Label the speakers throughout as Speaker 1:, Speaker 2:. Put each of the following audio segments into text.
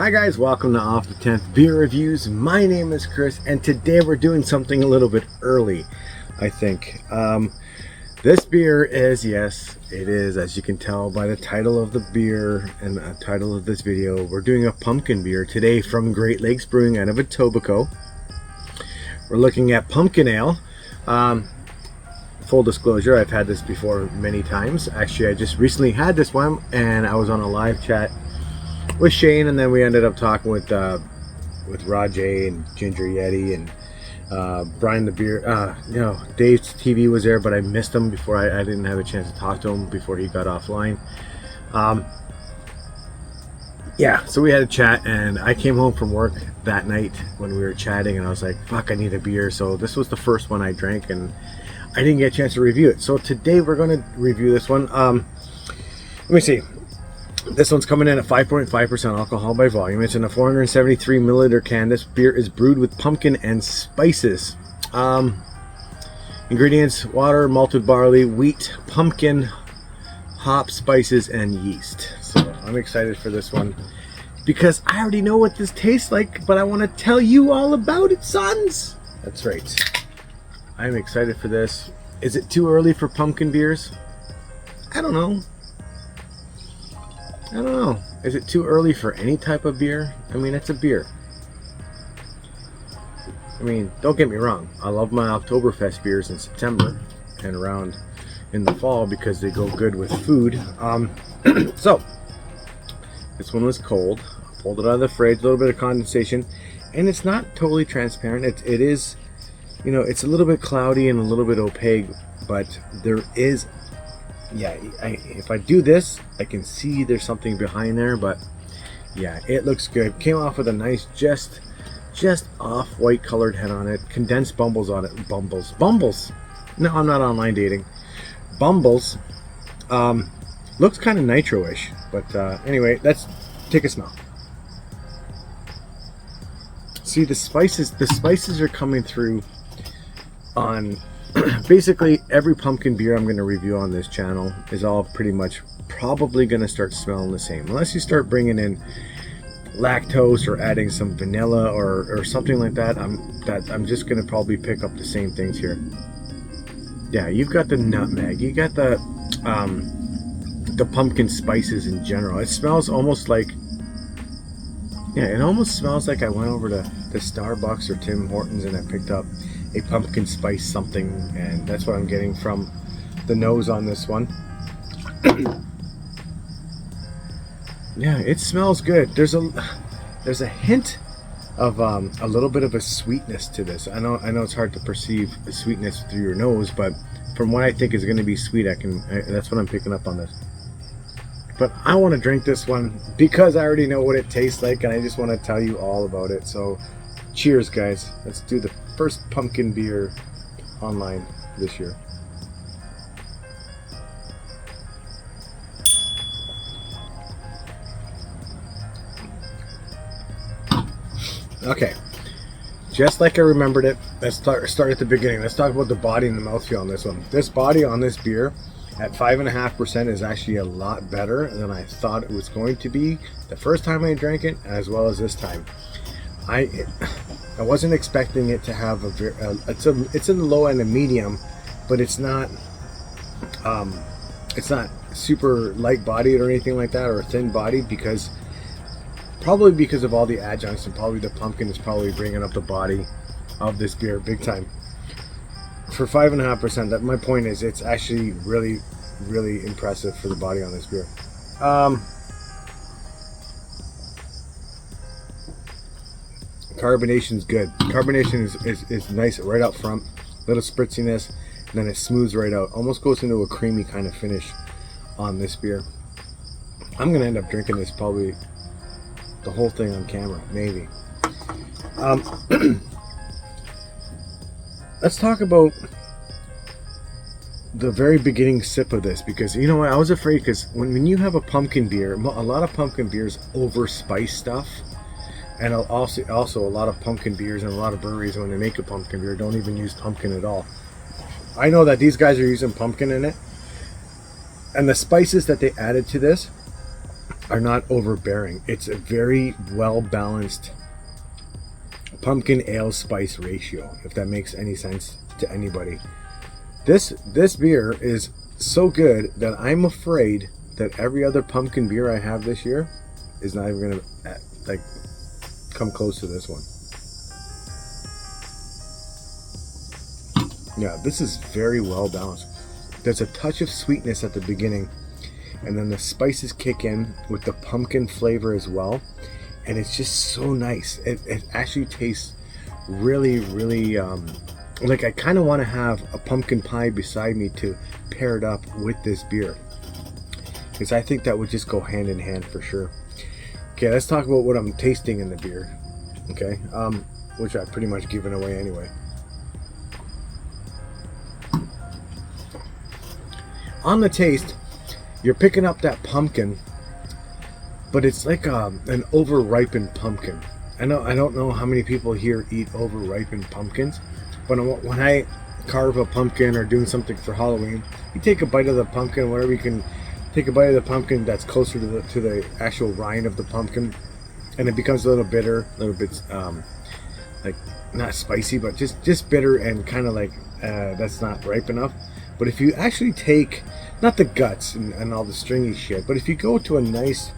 Speaker 1: Hi guys, welcome to Off the 10th Beer Reviews. My name is Chris, and today we're doing something a little bit early, I think. This beer is, yes, it is, as you can tell by the title of the beer and the title of this video, we're doing a pumpkin beer today from Great Lakes Brewing out of Etobicoke. We're looking at pumpkin ale. Full disclosure, I've had this before many times. Actually, I just recently had this one, and I was on a live chat with Shane, and then we ended up talking with Rajay and Ginger Yeti and Brian the Beer. Dave's TV was there, but I missed him before. I didn't have a chance to talk to him before he got offline. So we had a chat, and I came home from work that night when we were chatting, and I was like, fuck, I need a beer. So this was the first one I drank, and I didn't get a chance to review it. So today we're going to review this one. Let me see. This one's coming in at 5.5% alcohol by volume. It's in a 473 milliliter can. This beer is brewed with pumpkin and spices. Ingredients: water, malted barley, wheat, pumpkin, hop, spices, and yeast. So I'm excited for this one because I already know what this tastes like, but I want to tell you all about it, sons. That's right. I'm excited for this. Is it too early for pumpkin beers? I don't know. Is it too early for any type of beer? I mean, it's a beer. I mean, don't get me wrong. I love my Oktoberfest beers in September and around in the fall because they go good with food. So, this one was cold. I pulled it out of the fridge, a little bit of condensation, and it's not totally transparent. It is, it's a little bit cloudy and a little bit opaque, but there is, if I do this, I can see there's something behind there, but yeah, it looks good. Came off with a nice, just off white colored head on it. Condensed bumbles on it. Bumbles. No, I'm not online dating. Bumbles. Looks kind of nitro-ish, but anyway, let's take a smell. See, the spices are coming through on basically every pumpkin beer I'm going to review on this channel is all pretty much probably going to start smelling the same, unless you start bringing in lactose or adding some vanilla or something like that. I'm just going to probably pick up the same things here. Yeah, you've got the nutmeg, you got the pumpkin spices in general. It smells almost like, it almost smells like I went over to Starbucks or Tim Hortons and I picked up a pumpkin spice something, and that's what I'm getting from the nose on this one. Yeah, it smells good. There's a hint of a little bit of a sweetness to this. I know it's hard to perceive the sweetness through your nose, but from what I think is going to be sweet, that's what I'm picking up on this. But I want to drink this one because I already know what it tastes like, and I just want to tell you all about it. So cheers, guys. Let's do the first pumpkin beer online this year. Okay, just like I remembered it, let's start at the beginning. Let's talk about the body and the mouthfeel on this one. This body on this beer at 5.5% is actually a lot better than I thought it was going to be the first time I drank it, as well as this time. I wasn't expecting it to have it's in the low end of medium, but it's not super light bodied or anything like that, or thin bodied, probably because of all the adjuncts, and probably the pumpkin is probably bringing up the body of this beer big time. For 5.5%, that my point is, it's actually really, really impressive for the body on this beer. Carbonation's good. Carbonation is nice right up front. Little spritziness, and then it smooths right out. Almost goes into a creamy kind of finish on this beer. I'm gonna end up drinking this probably the whole thing on camera, maybe. Let's talk about the very beginning sip of this, because you know what, I was afraid, because when you have a pumpkin beer, a lot of pumpkin beers over spice stuff. And also a lot of pumpkin beers and a lot of breweries, when they make a pumpkin beer, don't even use pumpkin at all. I know that these guys are using pumpkin in it. And the spices that they added to this are not overbearing. It's a very well balanced pumpkin ale spice ratio, if that makes any sense to anybody. This beer is so good that I'm afraid that every other pumpkin beer I have this year is not even gonna like come close to this one. Yeah, this is very well balanced. There's a touch of sweetness at the beginning, and then the spices kick in with the pumpkin flavor as well, and it's just so nice. It actually tastes really, really like I kind of want to have a pumpkin pie beside me to pair it up with this beer, because I think that would just go hand in hand for sure. Okay, let's talk about what I'm tasting in the beer. Okay, which I've pretty much given away anyway. On the taste, you're picking up that pumpkin, but it's like an over-ripened pumpkin. I don't know how many people here eat over-ripened pumpkins, but when I carve a pumpkin or doing something for Halloween, you take a bite of the pumpkin, whatever you can, take a bite of the pumpkin that's closer to the actual rind of the pumpkin, and it becomes a little bitter, a little bit like not spicy, but just bitter and kind of like that's not ripe enough. But if you actually take, not the guts and all the stringy shit, but if you go to a nice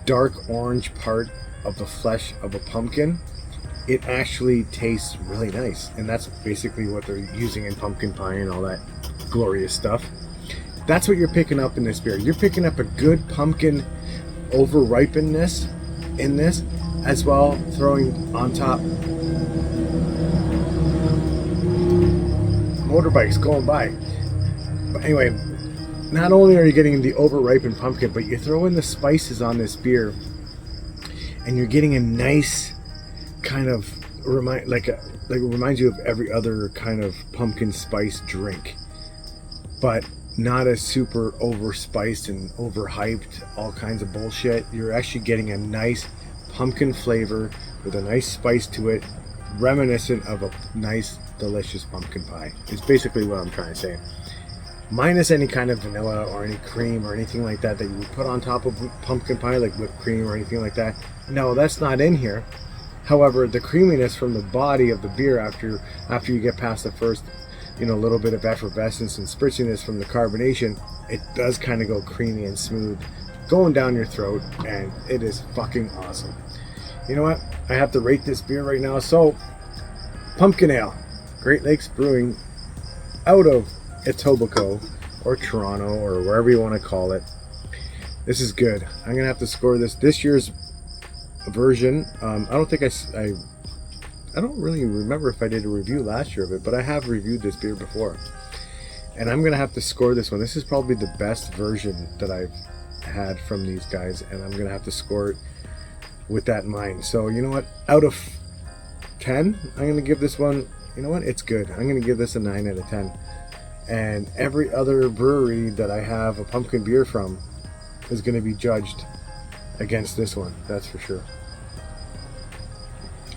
Speaker 1: dark orange part of the flesh of a pumpkin, it actually tastes really nice. And that's basically what they're using in pumpkin pie and all that glorious stuff. That's what you're picking up in this beer. You're picking up a good pumpkin over-ripenedness in this, as well throwing on top motorbikes going by. But anyway, not only are you getting the over-ripened pumpkin, but you throw in the spices on this beer, and you're getting a nice kind of it reminds you of every other kind of pumpkin spice drink, but not as super over-spiced and over-hyped, all kinds of bullshit. You're actually getting a nice pumpkin flavor with a nice spice to it, reminiscent of a nice, delicious pumpkin pie. It's basically what I'm trying to say. Minus any kind of vanilla or any cream or anything like that you would put on top of pumpkin pie, like whipped cream or anything like that. No, that's not in here. However, the creaminess from the body of the beer after you get past the first, little bit of effervescence and spritziness from the carbonation, it does kind of go creamy and smooth going down your throat, and it is fucking awesome. You know what? I have to rate this beer right now. So, pumpkin ale, Great Lakes Brewing, out of Etobicoke or Toronto or wherever you want to call it. This is good. I'm gonna have to score this year's version. I don't think I don't really remember if I did a review last year of it, but I have reviewed this beer before, and I'm gonna have to score this one. This is probably the best version that I've had from these guys, and I'm gonna have to score it with that in mind. So you know what, out of 10, I'm gonna give this one, it's good. I'm gonna give this a 9 out of 10. And every other brewery that I have a pumpkin beer from is going to be judged against this one. That's for sure.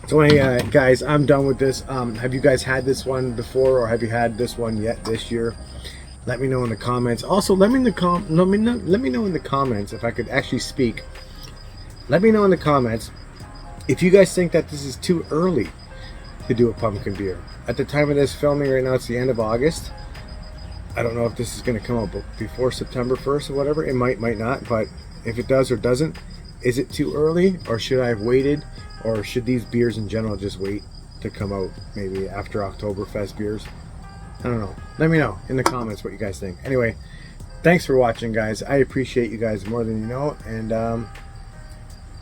Speaker 1: So anyway, guys, I'm done with this. Have you guys had this one before, or have you had this one yet this year? Let me know in the comments. Also, let me know in the comments if I could actually speak. Let me know in the comments if you guys think that this is too early to do a pumpkin beer. At the time of this filming right now, it's the end of August. I don't know if this is going to come out before September 1st or whatever. It might not, but if it does or doesn't, is it too early, or should I have waited, or should these beers in general just wait to come out maybe after Oktoberfest beers? I don't know. Let me know in the comments what you guys think. Anyway, thanks for watching, guys. I appreciate you guys more than you know, and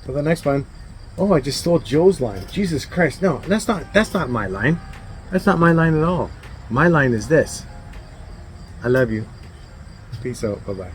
Speaker 1: till the next one. Oh, I just stole Joe's line. Jesus Christ. No, that's not my line. That's not my line at all. My line is this. I love you. Peace out. Bye-bye.